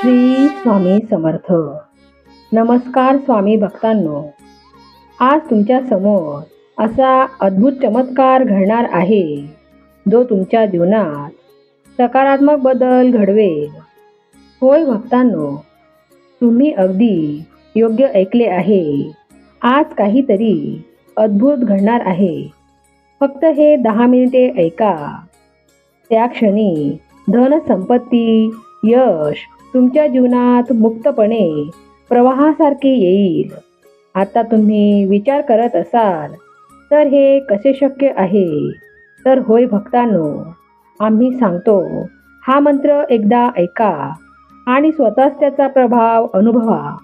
श्री स्वामी समर्थ. नमस्कार स्वामी भक्तांनो. आज तुमच्या समोर असा अद्भुत चमत्कार घडणार आहे जो तुमच्या जीवनात सकारात्मक बदल घडवेल. होय भक्तांनो, तुम्ही अगदी योग्य ऐकले आहे. आज काहीतरी अद्भुत घडणार आहे. फक्त हे 10 मिनिटे ऐका. त्या क्षणी धन, संपत्ती, यश तुमच्या जीवनात मुक्तपणे प्रवाहासारखे येईल. आता तुम्ही विचार करत असाल तर हे कसे शक्य आहे? तर होय भक्तांनो, आम्ही सांगतो. हा मंत्र एकदा ऐका आणि स्वतःच त्याचा प्रभाव अनुभवा.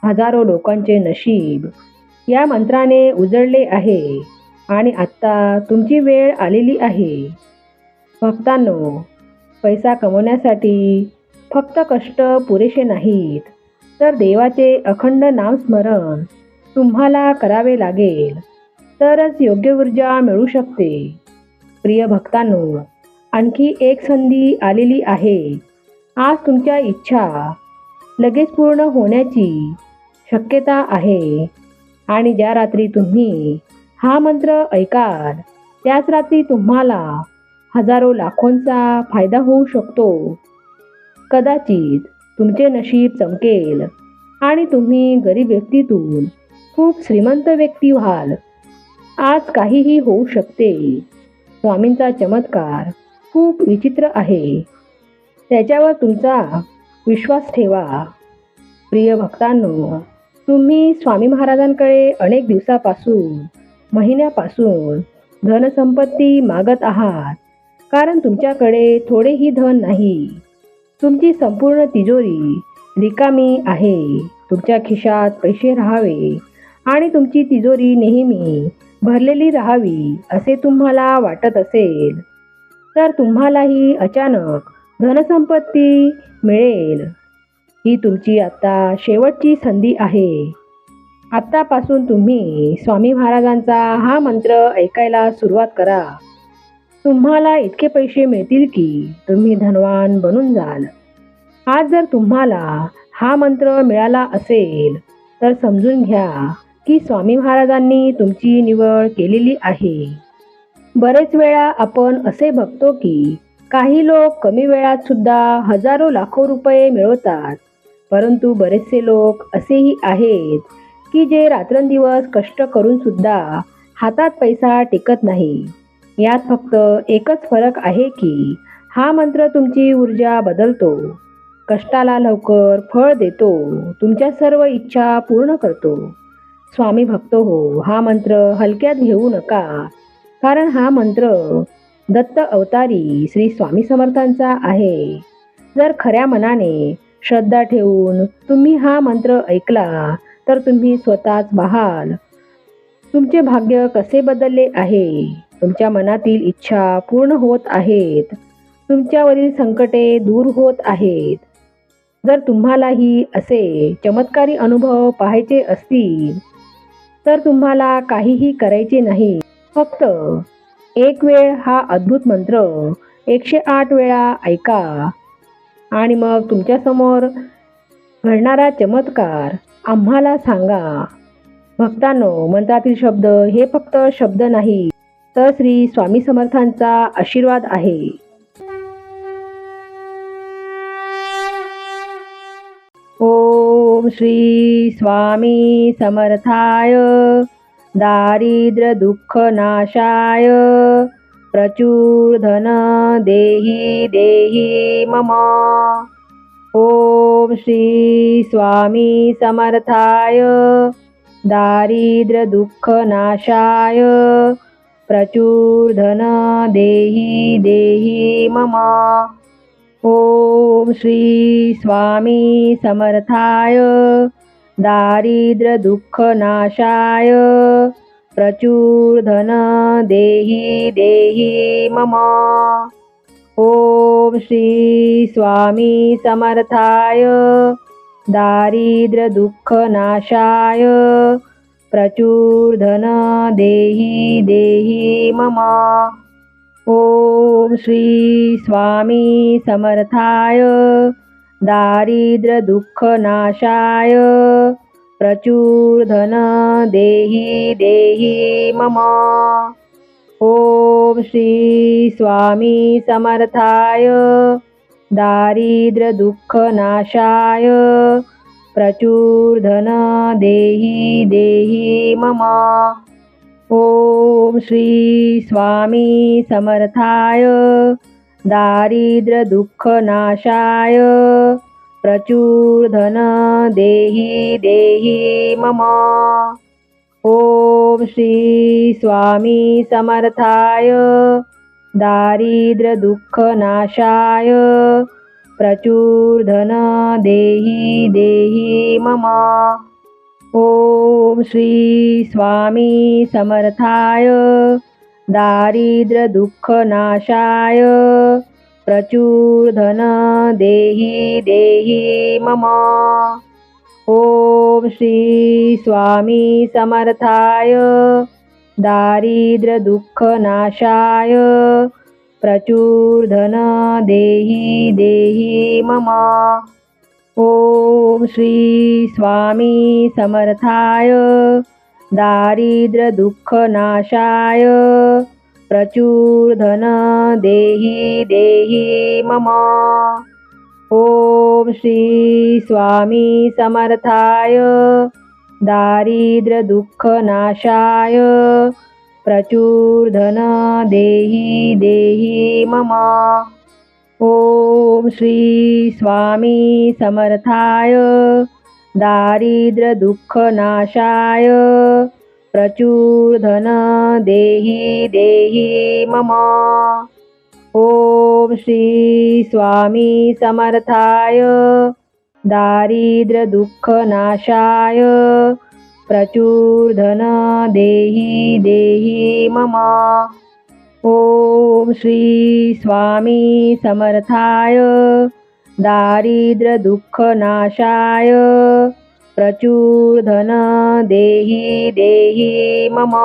हजारो लोकांचे नशीब या मंत्राने उजळले आहे आणि आत्ता तुमची वेळ आलेली आहे. भक्तांनो, पैसा कमवण्यासाठी फक्त कष्ट पुरेसे नाहीत, तर देवाचे अखंड नामस्मरण तुम्हाला करावे लागेल. तरच योग्य ऊर्जा मिळू शकते. प्रिय भक्तांनो, आणखी एक संधी आलेली आहे. आज तुमच्या इच्छा लगेच पूर्ण होण्याची शक्यता आहे. आणि ज्या रात्री तुम्ही हा मंत्र ऐकाल त्याच रात्री तुम्हाला हजारो लाखोंचा फायदा होऊ शकतो. कदाचित तुमचे नशीब चमकेल आणि तुम्ही गरीब व्यक्तीतून खूप श्रीमंत व्यक्ती व्हाल. आज काहीही होऊ शकते. स्वामींचा चमत्कार खूप विचित्र आहे. त्याच्यावर तुमचा विश्वास ठेवा. प्रिय भक्तांनो, तुम्ही स्वामी महाराजांकडे अनेक दिवसापासून, महिन्यापासून धनसंपत्ती मागत आहात, कारण तुमच्याकडे थोडेही धन नाही. तुमची संपूर्ण तिजोरी रिकामी आहे. तुमच्या खिशात पैसे राहावे आणि तुमची तिजोरी नेहमी भरलेली राहावी असे तुम्हाला वाटत असेल, तर तुम्हालाही अचानक धनसंपत्ती मिळेल. ही तुमची आता शेवटची संधी आहे. आत्तापासून तुम्ही स्वामी महाराजांचा हा मंत्र ऐकायला सुरुवात करा. तुम्हाला इतके पैसे मिळतील की तुम्ही धनवान बनून जाल. आज जर तुम्हाला हा मंत्र मिळाला असेल तर समजून घ्या की स्वामी महाराजांनी तुमची निवड केलेली आहे. बरेच वेळा आपण असे बघतो की काही लोक कमी वेळात सुद्धा हजारो लाखो रुपये मिळवतात, परंतु बरेचसे लोक असेही आहेत की जे रात्रंदिवस कष्ट करून सुद्धा हातात पैसा टिकत नाही. यात फक्त एकच फरक आहे की हा मंत्र तुमची ऊर्जा बदलतो, कष्टाला लवकर फळ देतो, तुमच्या सर्व इच्छा पूर्ण करतो. स्वामी भक्त हो, हा मंत्र हलक्यात घेऊ नका, कारण हा मंत्र दत्त अवतारी श्री स्वामी समर्थांचा आहे. जर खऱ्या मनाने श्रद्धा ठेवून तुम्ही हा मंत्र ऐकला तर तुम्ही स्वतःच पाहाल तुमचे भाग्य कसे बदलले आहे. तुमच्या मनातील इच्छा पूर्ण होत आहेत. तुमच्यावरील संकटे दूर होत आहेत. जर तुम्हालाही असे चमत्कारी अनुभव पाहायचे असतील तर तुम्हाला काहीही करायचे नाही. फक्त एक वेळ हा अद्भुत मंत्र 108 वेळा ऐका आणि मग तुमच्यासमोर घडणारा चमत्कार आम्हाला सांगा. भक्तांनो, मंत्रातील शब्द हे फक्त शब्द नाही, तर श्री स्वामी समर्थांचा आशीर्वाद आहे. ओम श्री स्वामी समर्थाय दारिद्र्य दुःख नाशाय प्रचुर धन देहि देहि मम. ओम श्री स्वामी समर्थाय दारिद्र्य दुःख नाशाय प्रचुर धन देहि देहि मम. ओम श्री स्वामी समर्थाय दारिद्र्य दुःख नाशाय प्रचुर धन देहि देहि मम. ओम श्री स्वामी समर्थाय दारिद्र्य दुःख नाशाय प्रचुर धन देहि देहि मम. ओम श्री स्वामी समर्थाय दारिद्र्यदुःखनाशाय प्रचुरधन देहि देहि मम। ओम श्री स्वामी समर्थाय दारिद्र्यदुःखनाशाय प्रचुरधन देहि देहि मम। ओम श्री स्वामी समर्थाय दारिद्र्यदुःखनाशाय प्रचुरधन देहि देहि मम। ओम श्री स्वामी समर्थाय दारिद्र्यदुःखनाशाय प्रचुरधन देहि देहि मम। ओम श्री स्वामी समर्थाय दारिद्र्यदुःखनाशाय प्रचुरधन देहि देहि मम। ओम श्री स्वामी समर्थाय दारिद्र्यदुःखनाशाय प्रचुरधन देहि देहि मम। ओम श्री स्वामी समर्थाय दारिद्र्यदुःखनाशाय प्रचुरधन देहि देहि मम। ओम श्री स्वामी समर्थाय दारिद्र्यदुःखनाशाय प्रचुरधन देहि देहि मम। ओम श्री स्वामी समर्थाय दारिद्र्यदुःखनाशाय प्रचुरधन देहि देहि मम। ओम श्री स्वामी समर्थाय दारिद्र्यदुःखनाशाय प्रचुरधन देहि देहि मम। ओम श्री स्वामी समर्थाय दारिद्र्यदुःखनाशाय प्रचुरधन देहि देहि मम।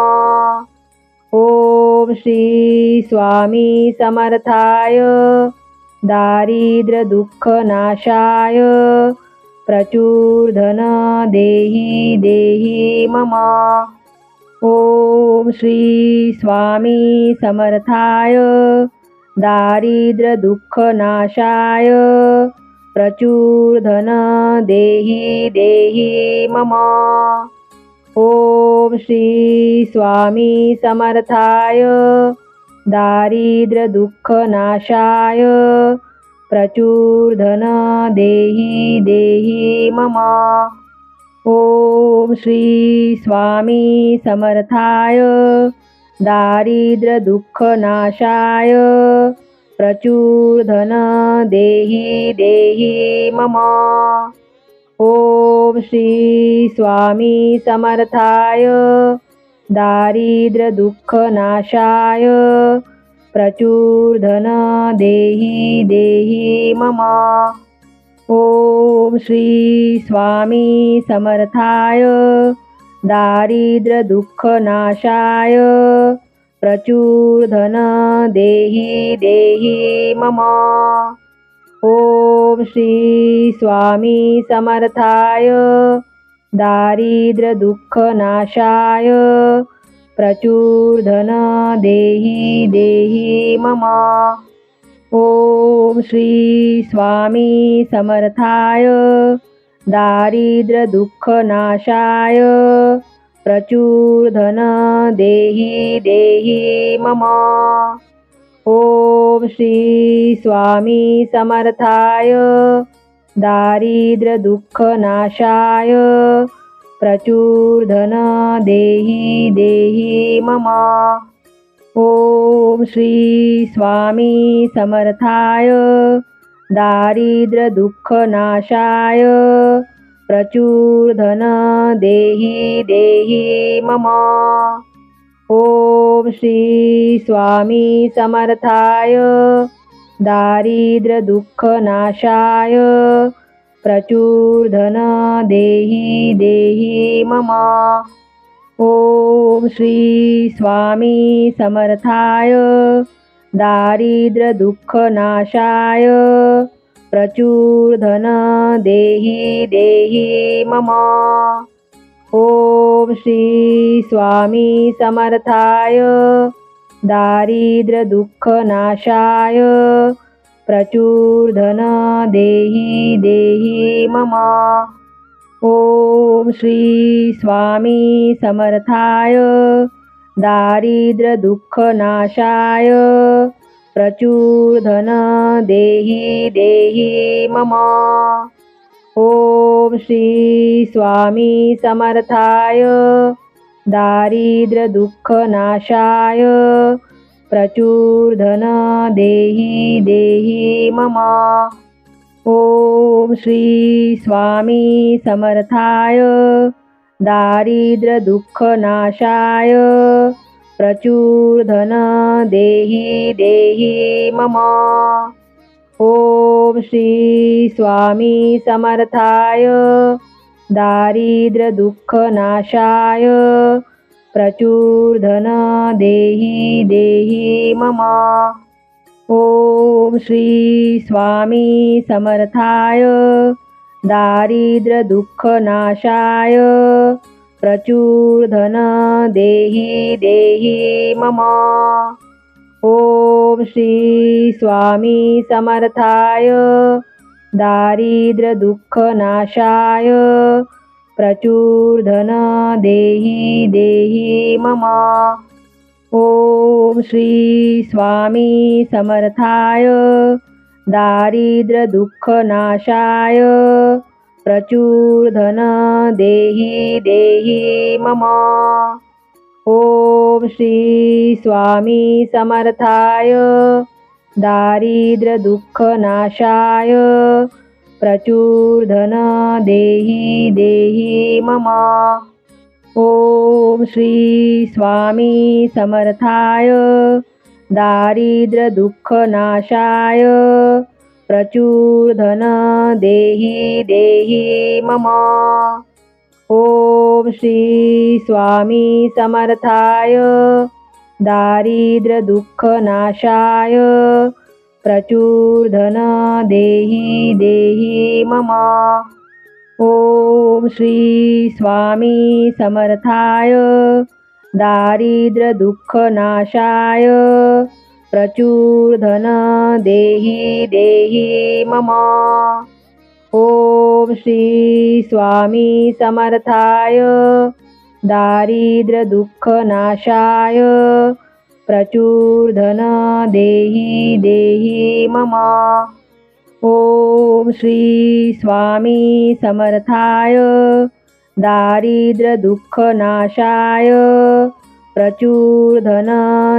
ओम श्री स्वामी समर्थाय दारिद्र्यदुःखनाशाय प्रचुरधन देहि देहि मम। ओम श्री स्वामी समर्थाय दारिद्र्यदुःखनाशाय प्रचुरधन देहि देहि मम। ओम श्री स्वामी समर्थाय दारिद्र्यदुःखनाशाय प्रचुरधन देहि देहि मम। ओम श्री स्वामी समर्थाय दारिद्र्यदुःखनाशाय प्रचुरधन देहि देहि मम। ओम श्री स्वामी समर्थाय दारिद्र्यदुःखनाशाय प्रचुरधन देहि देहि मम। ओम श्री स्वामी समर्थाय दारिद्र्यदुःखनाशाय प्रचुरधन देहि देहि मम। ओम श्री स्वामी समर्थाय दारिद्र्यदुःखनाशाय प्रचुरधन देहि देहि मम। ओम श्री स्वामी समर्थाय दारिद्र्यदुःखनाशाय प्रचुरधन देहि देहि मम। ओम श्री स्वामी समर्थाय दारिद्र्यदुःखनाशाय प्रचुरधन देहि देहि मम। ओम श्री स्वामी समर्थाय दारिद्र्यदुःखनाशाय प्रचुरधन देहि देहि मम। ओम श्री स्वामी समर्थाय दारिद्र्यदुःखनाशाय प्रचुरधन देहि देहि मम। ओम श्री स्वामी समर्थाय दारिद्र्यदुःखनाशाय प्रचुर धन देहि देहि मम। ओम श्री स्वामी समर्थाय दारिद्र्य दुःख नाशाय प्रचुर धन देहि देहि मम। ओम श्री स्वामी समर्थाय दारिद्र्य दुःख नाशाय प्रचुर धन देहि देहि मम। ओम श्री स्वामी समर्थाय दारिद्र्य दुःख नाशाय प्रचुर धन देहि देहि मम। ओम श्री स्वामी समर्थाय दारिद्र्य दुःख नाशाय प्रचुर धन देहि देहि मम। ओम श्री स्वामी समर्थाय दारिद्र्य दुःख नाशाय प्रचुर धन देहि देहि मम। ओम श्री स्वामी समर्थाय दारिद्र्य दुःख नाशाय प्रचुर धन देहि देहि मम। ओम श्री स्वामी समर्थाय दारिद्र्य दुःख नाशाय प्रचुर धन देहि देहि मम। ओम श्री स्वामी समर्थाय दारिद्र्य दुःख नाशाय प्रचुर धन देहि देहि मम। ओम श्री स्वामी समर्थाय दारिद्र्य दुःख नाशाय प्रचुर धन देहि देहि मम। ओम श्री स्वामी समर्थाय दारिद्र्य दुःख नाशाय प्रचुर धन देहि देहि मम। ओम श्री स्वामी समर्थाय दारिद्र्य दुःख नाशाय प्रचुर धन देहि देहि मम। ओम श्री स्वामी समर्थाय दारिद्र्य दुःख नाशाय प्रचुर धन देहि देहि मम। ओम श्री स्वामी समर्थाय दारिद्र्य दुःख नाशाय प्रचुर धन देहि देहि मम। ओम श्री स्वामी समर्थाय दारिद्र्य दुःख नाशाय प्रचुर धन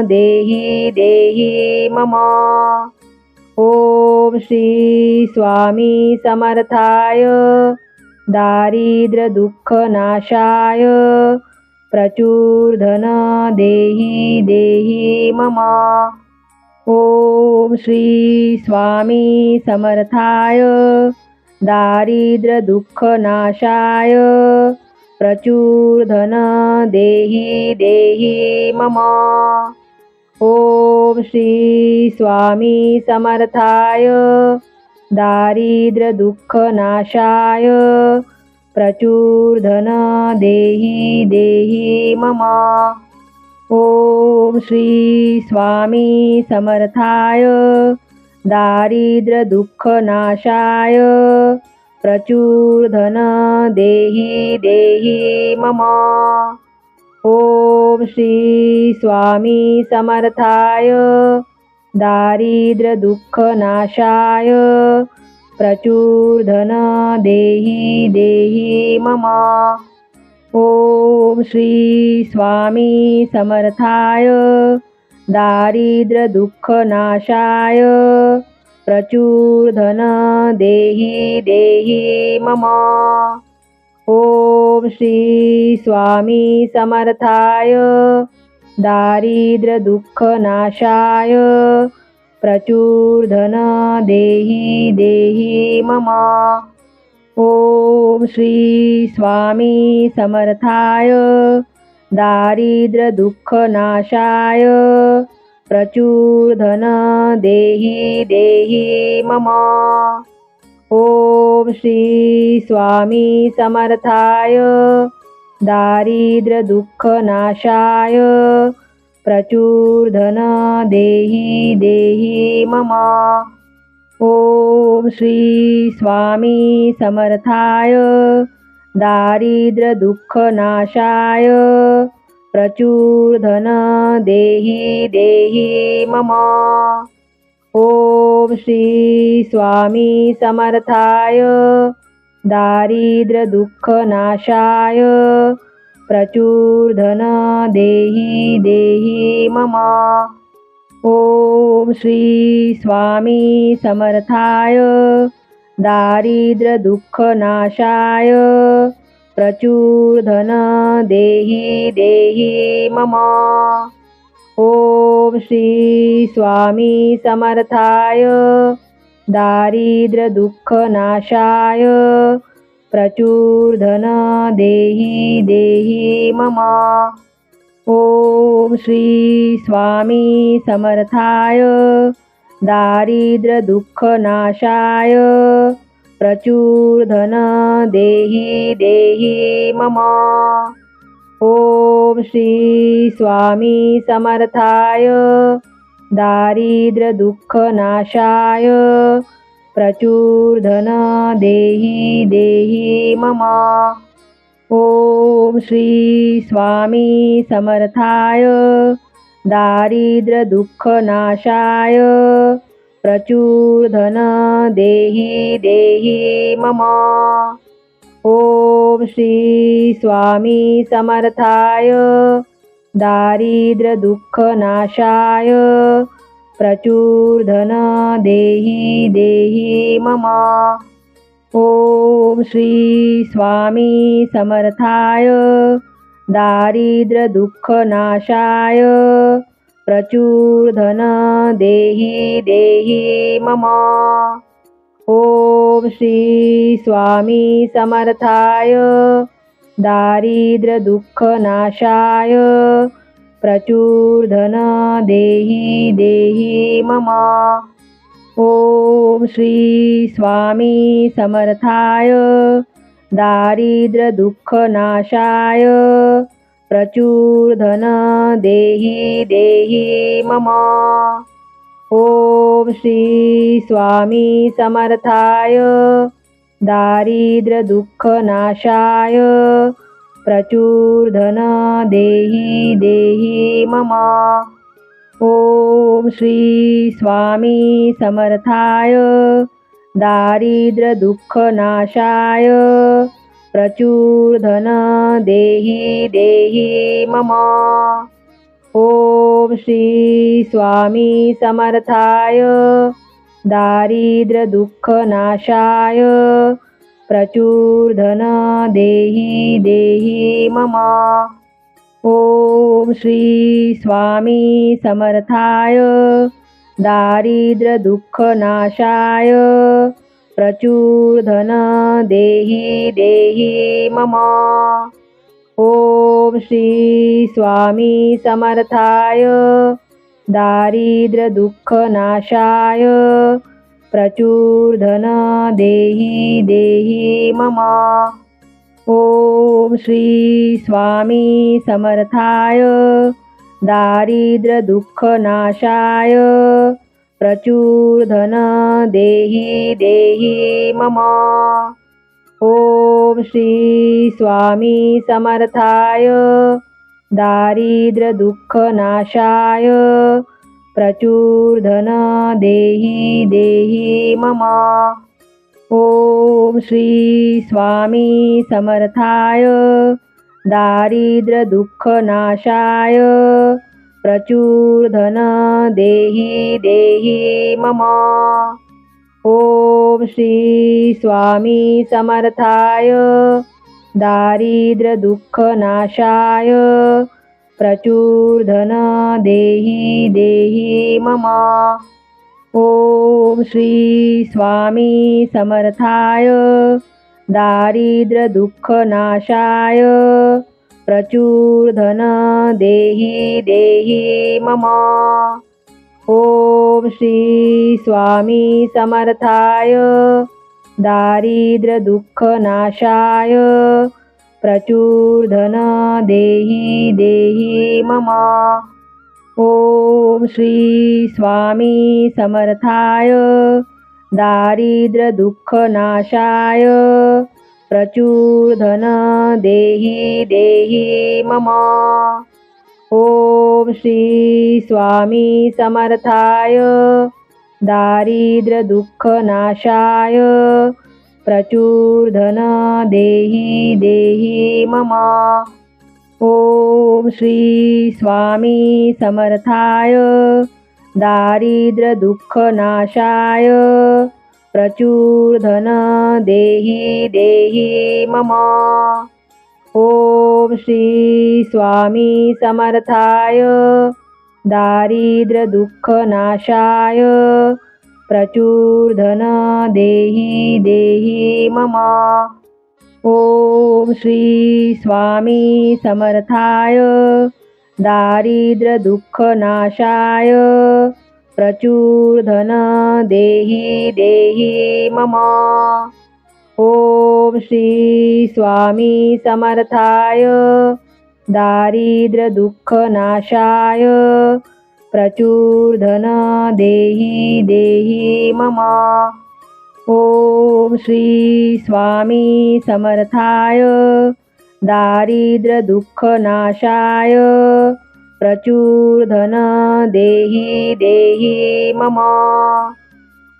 देहि देहि मम। ओम श्री स्वामी समर्थाय दारिद्र्य दुःख नाशाय प्रचुर धन देहि देहि मम। ओम श्री स्वामी समर्थाय दारिद्र्य दुःख नाशाय प्रचुर धन देहि देहि मम। ओम श्री स्वामी समर्थाय दारिद्र्य दुःख नाशाय प्रचुर धन देहि देहि मम। ओम श्री स्वामी समर्थाय दारिद्र्य दुःख नाशाय प्रचुर धन देहि देहि मम। ओम श्री स्वामी समर्थाय दारिद्र्य दुःख नाशाय प्रचुर धन देहि देहि मम। ओम श्री स्वामी समर्थाय दारिद्र्य दुःख नाशाय प्रचुर धन देहि देहि मम। ओम श्री स्वामी समर्थाय दारिद्र्य दुःख नाशाय प्रचुर धन देहि देहि मम। ओम श्री स्वामी समर्थाय दारिद्र्य दुःख नाशाय प्रचुर धन देहि देहि मम। ओम श्री स्वामी समर्थाय दारिद्र्य दुःख नाशाय प्रचुर धन देहि देहि मम। ओम श्री स्वामी समर्थाय दारिद्र्य दुःख नाशाय प्रचुर धन देहि देहि मम। ओम श्री स्वामी समर्थाय दारिद्र्य दुःख नाशाय प्रचुर धन देहि देहि मम। ओम श्री स्वामी समर्थाय दारिद्र्य दुःख नाशाय प्रचुर धन देहि देहि मम। ओम श्री स्वामी समर्थाय दारिद्र्य दुःख नाशाय प्रचुर धन देहि देहि मम। ओम श्री स्वामी समर्थाय दारिद्र्य दुःख नाशाय प्रचुर धन देहि देहि मम। ओम श्री स्वामी समर्थाय दारिद्र्य दुःख नाशाय प्रचुर धन देहि देहि मम। ओम श्री स्वामी समर्थाय दारिद्र्य दुःख नाशाय प्रचुर धन देहि देहि मम। ओम श्री स्वामी समर्थाय दारिद्र्य दुःख नाशाय प्रचुर धन देहि देहि मम। ओम श्री स्वामी समर्थाय दारिद्र्य दुःख नाशाय प्रचुर धन देहि देहि मम। ओम श्री स्वामी समर्थाय दारिद्र्य दुःख नाशाय प्रचुर धन देहि देहि मम। ओम श्री स्वामी समर्थाय दारिद्र्य दुःख नाशाय प्रचुर धन देहि देहि मम। ओम श्री स्वामी समर्थाय दारिद्र्य दुःख नाशाय प्रचुर धन देहि देहि मम। ओम श्री स्वामी समर्थाय दारिद्र्य दुःख नाशाय प्रचुर धन देहि देहि मम। ओम श्री स्वामी समर्थाय दारिद्र्य दुःख नाशाय प्रचुर धन देहि देहि मम। ओम श्री स्वामी समर्थाय दारिद्र्य दुःख नाशाय प्रचुर धन देहि देहि मम। ओम श्री स्वामी समर्थाय दारिद्र्य दुःख नाशाय प्रचुर धन देहि देहि मम। ओम श्री स्वामी समर्थाय दारिद्र्य दुःख नाशाय प्रचुर धन देहि देहि मम। ओम श्री स्वामी समर्थाय दारिद्र्य दुःख नाशाय प्रचुर धन देहि देहि मम। ओम श्री स्वामी समर्थाय दारिद्र्य दुःख नाशाय प्रचुर धन देहि देहि मम। ओम श्री स्वामी समर्थाय दारिद्र्य दुःख नाशाय प्रचुर धन देहि देहि मम। ओम श्री स्वामी समर्थाय दारिद्र्य दुःख नाशाय प्रचुर धन देहि देहि मम। ओम श्री स्वामी समर्थाय दारिद्र्यदुःखनाशाय प्रचुरधन देहि देहि मम। ओम श्री स्वामी समर्थाय दारिद्र्यदुःखनाशाय प्रचुरधन देहि देहि मम। ओम श्री स्वामी समर्थाय दारिद्र्यदुःखनाशाय प्रचुरधन देहि देहि मम। ओम श्री स्वामी समर्थाय दारिद्र्यदुःखनाशाय प्रचुरधन देहि देहि मम। ओम श्री स्वामी समर्थाय दारिद्र्यदुःखनाशाय प्रचुरधन देहि देहि मम। ओम श्री स्वामी समर्थाय दारिद्र्यदुःखनाशाय प्रचुरधन देहि देहि मम। ओम श्री स्वामी समर्थाय दारिद्र्यदुःखनाशाय प्रचुरधन देहि देहि मम। ओम श्री स्वामी समर्थाय दारिद्र्यदुःखनाशाय प्रचुरधन देहि देहि मम।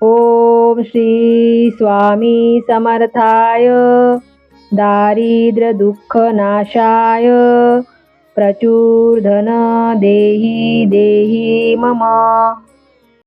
ओम श्री स्वामी समर्थाय दारिद्र्यदुःखनाशाय प्रचुरधन देहि देहि मम।